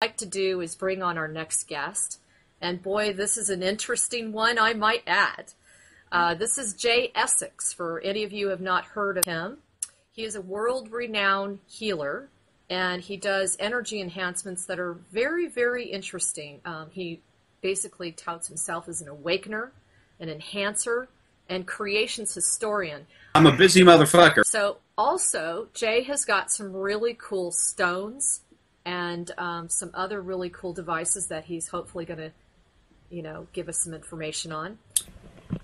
like to do is bring on our next guest. And boy, this is an interesting one, I might add. This is Jay Essex, for any of you who have not heard of him. He is a world-renowned healer, and he does energy enhancements that are very, very interesting. He basically touts himself as an awakener, an enhancer, and creations historian. I'm a busy motherfucker. So also, Jay has got some really cool stones and some other really cool devices that he's hopefully going to, you know, give us some information on.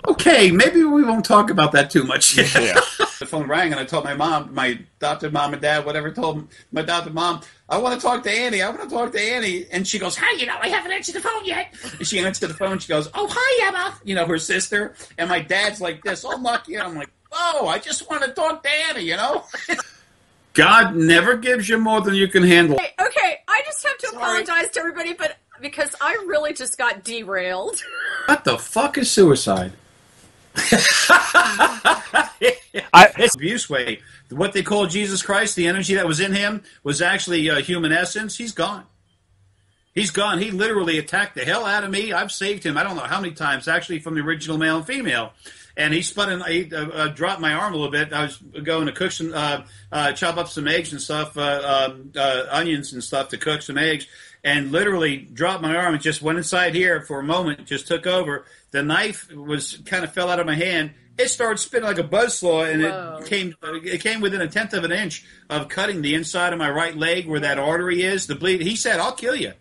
Okay, maybe we won't talk about that too much. Yeah. The phone rang and I told my mom, my adopted mom and dad, whatever, told my adopted mom, I want to talk to Annie. I want to talk to Annie. And she goes, hi, you know, I haven't answered the phone yet. And she answered the phone. She goes, oh, hi, Emma. You know, her sister. And my dad's like this, all lucky. And I'm like, oh, I just want to talk to Annie, you know? God never gives you more than you can handle. Okay, I just have to apologize to everybody, but because I really just got derailed. What the fuck is suicide? It's abuse way. What they call Jesus Christ, the energy that was in him, was actually human essence. He's gone. He's gone. He literally attacked the hell out of me. I've saved him I don't know how many times, actually, from the original male and female. And he dropped my arm a little bit. I was going to cook some, chop up some eggs and stuff, onions and stuff to cook some eggs, and literally dropped my arm and just went inside here for a moment, just took over. The knife kind of fell out of my hand. It started spinning like a buzzsaw, and it came within 1/10 of an inch of cutting the inside of my right leg where that artery is. The bleed. He said, "I'll kill you."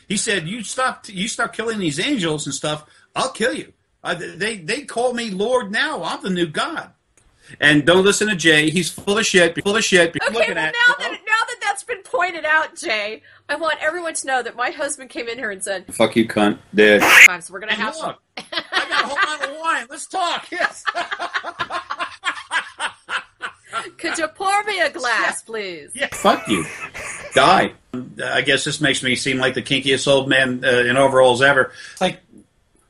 He said, "You stop killing these angels and stuff. I'll kill you." They call me Lord now. I'm the new God. And don't listen to Jay. He's full of shit. Full of shit. Okay, well, now that that's been pointed out, Jay, I want everyone to know that my husband came in here and said, "Fuck you, cunt." There. So we're gonna have. Look, I got a whole lot of wine. Let's talk. Yes. Could you pour me a glass, please? Yeah. Fuck you. Die. I guess this makes me seem like the kinkiest old man in overalls ever. Like,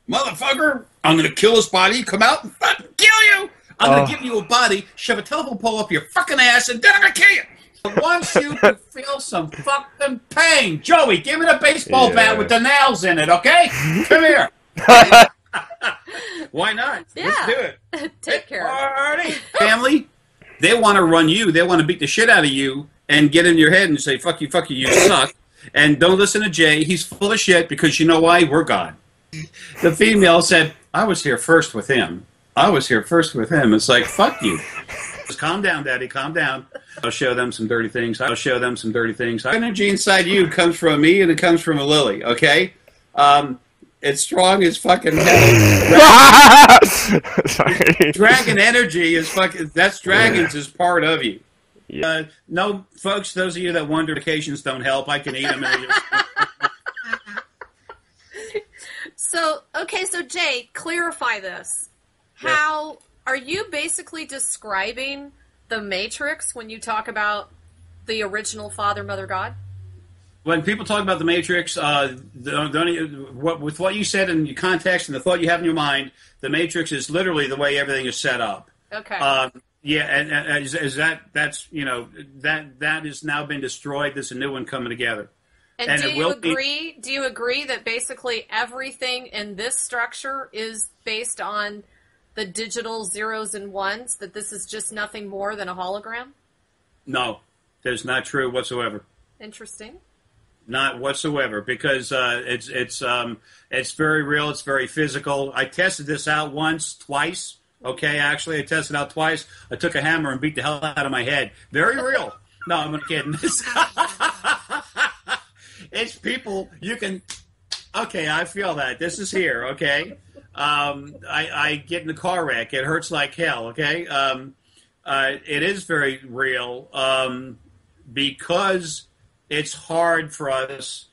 motherfucker, I'm going to kill this body, come out and fucking kill you. I'm going to give you a body, shove a telephone pole up your fucking ass, and then I'm going to kill you. I want you to feel some fucking pain. Joey, give me the baseball bat with the nails in it, okay? Come here. Why not? Yeah. Let's do it. Take care. Party. Family, they want to run you. They want to beat the shit out of you and get in your head and say, fuck you, you suck. And don't listen to Jay. He's full of shit because you know why? We're God. The female said, I was here first with him. I was here first with him. It's like, fuck you. Just calm down, Daddy. Calm down. I'll show them some dirty things. I'll show them some dirty things. Energy inside you comes from me and it comes from a lily, okay? It's strong as fucking hell. Dragon energy is fucking, that's dragons is part of you. No, folks, those of you that wonder vacations don't help, I can eat them. So, okay, so Jay, clarify this. How are you basically describing the Matrix when you talk about the original Father, Mother, God? When people talk about the Matrix, with what you said in your context and the thought you have in your mind, the Matrix is literally the way everything is set up. Okay. And that's you know that has now been destroyed. There's a new one coming together. And do you agree? Do you agree that basically everything in this structure is based on the digital zeros and ones? That this is just nothing more than a hologram? No, that's not true whatsoever. Interesting. Not whatsoever, because it's very real. It's very physical. I tested this out twice. Okay, actually, I tested it out twice. I took a hammer and beat the hell out of my head. Very real. No, I'm kidding. It's people you can. Okay, I feel that. This is here. Okay, I get in a car wreck. It hurts like hell. Okay, it is very real because it's hard for us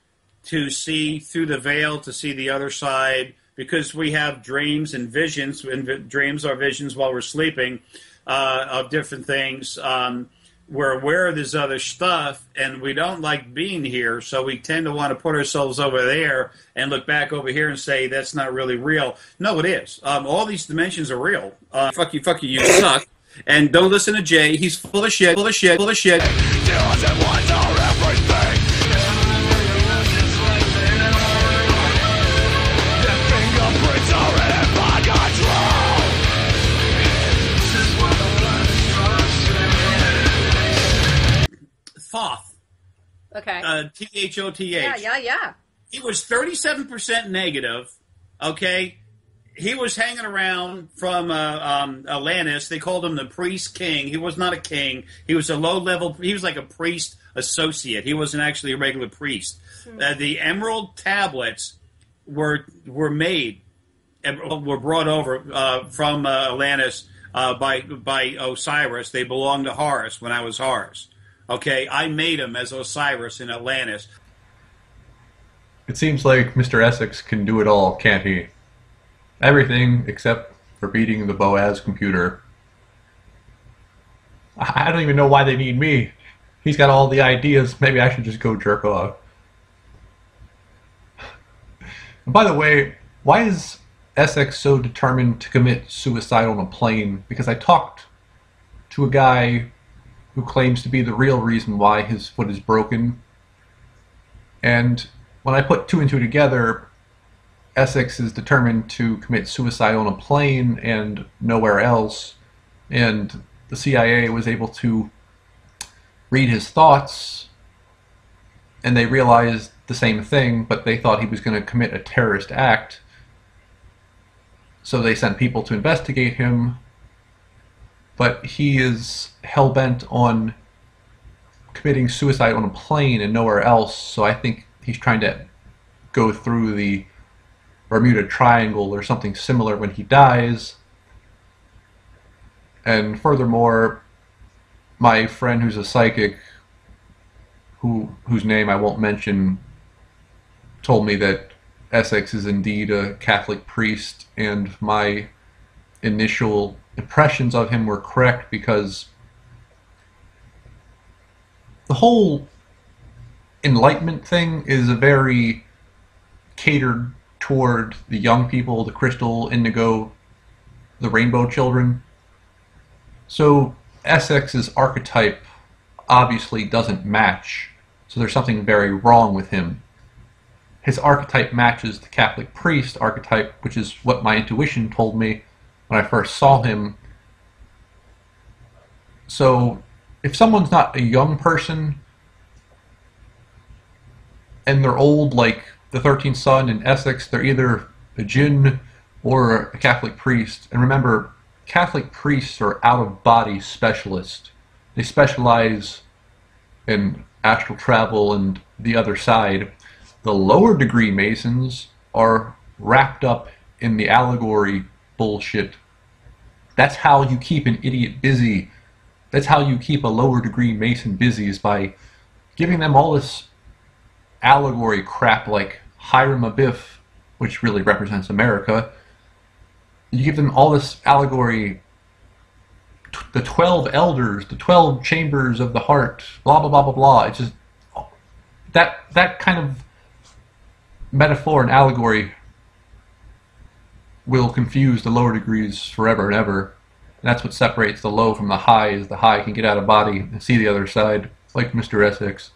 to see through the veil, to see the other side, because we have dreams and visions, and dreams are visions while we're sleeping of different things. We're aware of this other stuff, and we don't like being here, so we tend to want to put ourselves over there and look back over here and say, that's not really real. No, it is. All these dimensions are real. Fuck you, you suck. And don't listen to Jay. He's full of shit, full of shit, full of shit. Thoth. Yeah. He was 37% negative. Okay, he was hanging around from Atlantis. They called him the priest king. He was not a king. He was a low level. He was like a priest associate. He wasn't actually a regular priest. The emerald tablets were made, were brought over from Atlantis by Osiris. They belonged to Horus when I was Horus. Okay, I made him as Osiris in Atlantis. It seems like Mr. Essex can do it all, can't he? Everything except for beating the Boaz computer. I don't even know why they need me. He's got all the ideas. Maybe I should just go jerk off. And by the way, why is Essex so determined to commit suicide on a plane? Because I talked to a guy who claims to be the real reason why his foot is broken. And when I put two and two together, Essex is determined to commit suicide on a plane and nowhere else. And the CIA was able to read his thoughts, and they realized the same thing, but they thought he was going to commit a terrorist act. So they sent people to investigate him, but he is hell-bent on committing suicide on a plane and nowhere else, so I think he's trying to go through the Bermuda Triangle or something similar when he dies. And furthermore, my friend who's a psychic, whose name I won't mention, told me that Essex is indeed a Catholic priest, and my initial impressions of him were correct, because the whole Enlightenment thing is a very catered toward the young people, the crystal, indigo, the rainbow children. So Essex's archetype obviously doesn't match, so there's something very wrong with him. His archetype matches the Catholic priest archetype, which is what my intuition told me when I first saw him. So if someone's not a young person and they're old, like the 13th Son in Essex, they're either a jinn or a Catholic priest. And remember, Catholic priests are out-of-body specialists. They specialize in astral travel and the other side. The lower degree Masons are wrapped up in the allegory bullshit. That's how you keep an idiot busy. That's how you keep a lower degree Mason busy, is by giving them all this allegory crap like Hiram Abiff, which really represents America. You give them all this allegory, the 12 elders, the 12 chambers of the heart, blah, blah, blah, blah, blah. It's just, that kind of metaphor and allegory will confuse the lower degrees forever and ever. And that's what separates the low from the high, is the high can get out of body and see the other side, like Mr. Essex.